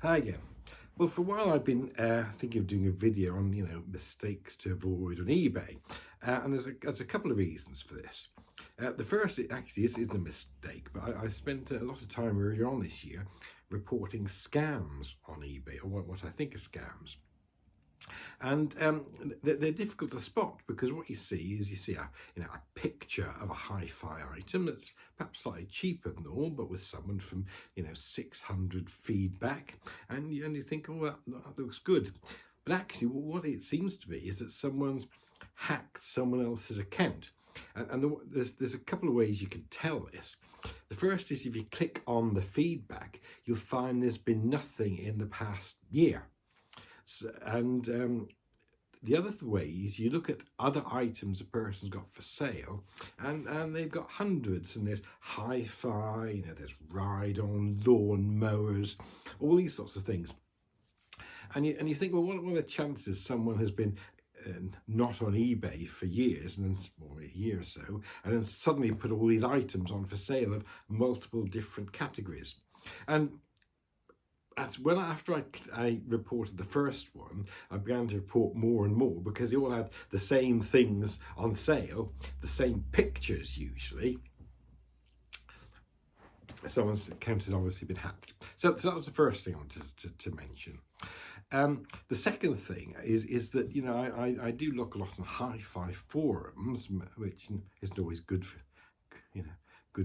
Hi again. Well, for a while I've been thinking of doing a video on, mistakes to avoid on eBay. And there's a couple of reasons for this. The first, it actually is a mistake, but I spent a lot of time earlier on this year reporting scams on eBay, or what I think are scams. And they're difficult to spot because what you see is a picture of a hi-fi item that's perhaps slightly cheaper than all, but with someone from 600 feedback, and you think, oh, that looks good. But actually, what it seems to be is that someone's hacked someone else's account. And there's a couple of ways you can tell this. The first is if you click on the feedback, you'll find there's been nothing in the past year. And the other way is you look at other items a person's got for sale, and they've got hundreds, and there's hi-fi, there's ride-on lawn mowers, all these sorts of things. And you think, well, what are the chances someone has been not on eBay for years, and then a year or so, and then suddenly put all these items on for sale of multiple different categories? And after I reported the first one, I began to report more and more because they all had the same things on sale, the same pictures usually. Someone's account had obviously been hacked. So that was the first thing I wanted to mention. The second thing is that I do look a lot on hi-fi forums, which isn't always good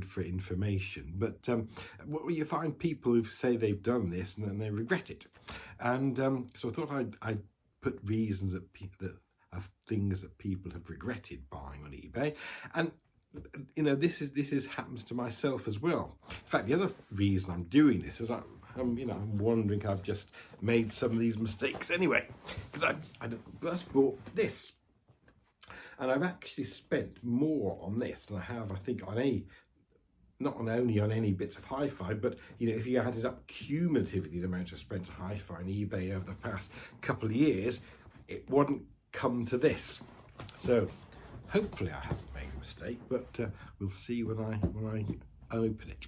for information, but what you find people who say they've done this and then they regret it, and so I thought I'd put reasons of things that people have regretted buying on eBay, and this happens to myself as well. In fact, the other reason I'm doing this is I'm wondering I've just made some of these mistakes anyway, because I just bought this, and I've actually spent more on this than I have, I think, on not only on any bits of hi-fi, but if you added up cumulatively the amount I've spent on hi-fi and eBay over the past couple of years, it wouldn't come to this. So hopefully I haven't made a mistake, but we'll see when I open it.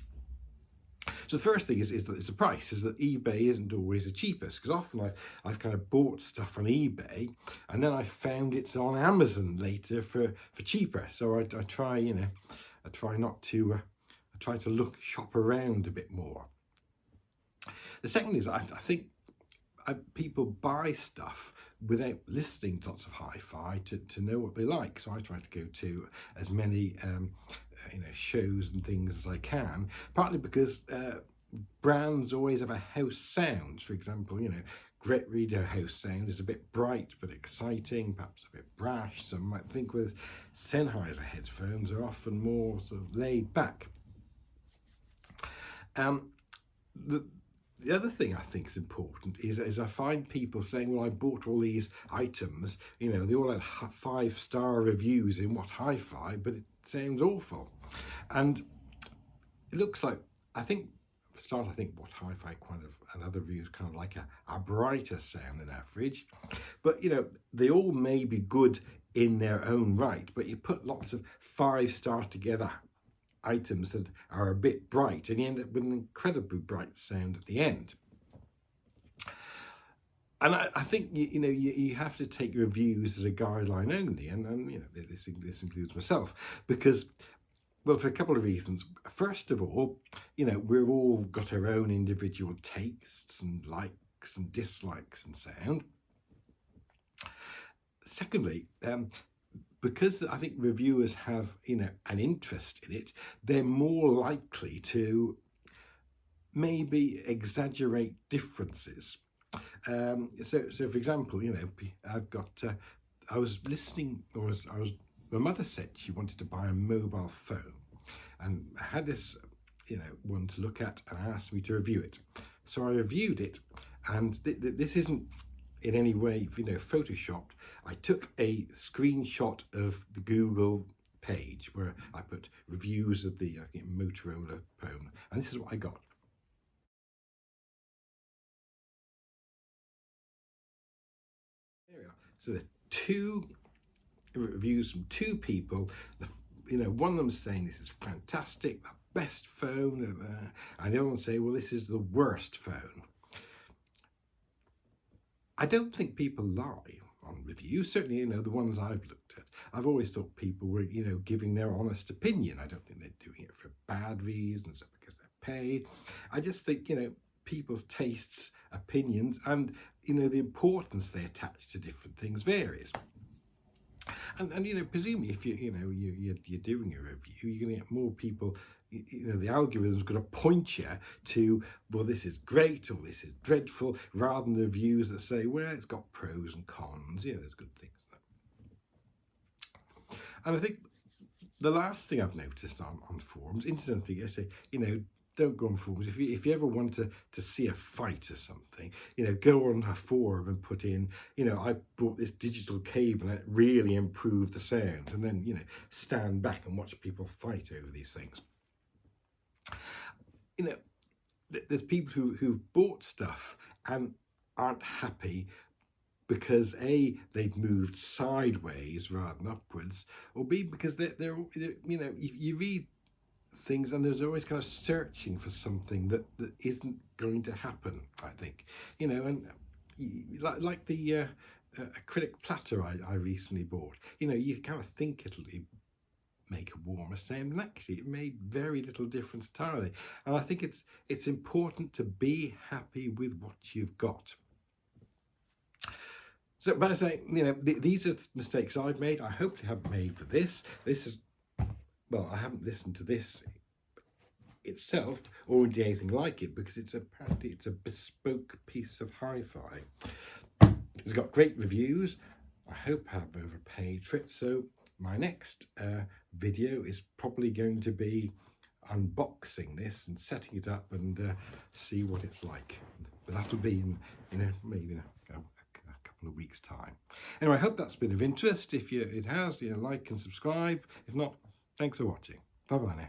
So the first thing is that it's the price, is that eBay isn't always the cheapest, because often I've kind of bought stuff on eBay and then I found it's on Amazon later for cheaper. So I try to shop around a bit more. The second is I think people buy stuff without listening to lots of hi-fi to know what they like. So I try to go to as many shows and things as I can, partly because brands always have a house sound. For example, Great Radio house sound is a bit bright but exciting, perhaps a bit brash. Some might think with Sennheiser headphones are often more sort of laid back. The other thing I think is important is I find people saying, well, I bought all these items, they all had 5-star reviews in hi-fi, but it sounds awful. And it looks like, I think what hi-fi and other reviews kind of like a brighter sound than average. But, they all may be good in their own right, but you put lots of 5-star together items that are a bit bright, and you end up with an incredibly bright sound at the end. And I think you have to take reviews as a guideline only, and this includes myself, because, well, for a couple of reasons. First of all, we've all got our own individual tastes and likes and dislikes and sound. Secondly, because I think reviewers have an interest in it, they're more likely to maybe exaggerate differences. So for example, I was listening, my mother said she wanted to buy a mobile phone, and I had this one to look at, and asked me to review it. So I reviewed it, and this isn't in any way photoshopped. I took a screenshot of the Google page where I put reviews of the Motorola phone, and this is what I got. There we are. So there's 2 reviews from 2 people. One of them saying this is fantastic, the best phone, and the other one saying, well, this is the worst phone. I don't think people lie on reviews. Certainly, you know, the ones I've looked at, I've always thought people were, you know, giving their honest opinion. I don't think they're doing it for bad reasons or because they're paid. I just think, you know, people's tastes, opinions, and, you know, the importance they attach to different things varies. And you know, presumably if you're doing a review, you're going to get more people. You know, the algorithm's going to point you to, well, this is great or this is dreadful, rather than the reviews that say, well, it's got pros and cons. Yeah, there's good things. And I think the last thing I've noticed on forums, incidentally, I say, you know, don't go on forums. If you ever want to see a fight or something, you know, go on a forum and put in, you know, I bought this digital cable and it really improved the sound, and then, you know, stand back and watch people fight over these things. You know, there's people who've bought stuff and aren't happy because A, they've moved sideways rather than upwards, or B, because they're you know, you read things and there's always kind of searching for something that isn't going to happen, I think. You know, and like the acrylic platter I recently bought, you know, you kind of think it'll make a warmer sound, and actually it made very little difference entirely. And I think it's important to be happy with what you've got. So, but I say, you know, these are mistakes I've made. I hopefully haven't made for this. This is, well, I haven't listened to this itself or indeed anything like it, because it's a bespoke piece of hi-fi. It's got great reviews. I hope I've overpaid for it. So my next video is probably going to be unboxing this and setting it up and see what it's like. But that'll be in maybe a couple of weeks' time. Anyway, I hope that's been of interest. If it has, you know, like and subscribe. If not, thanks for watching. Bye bye now.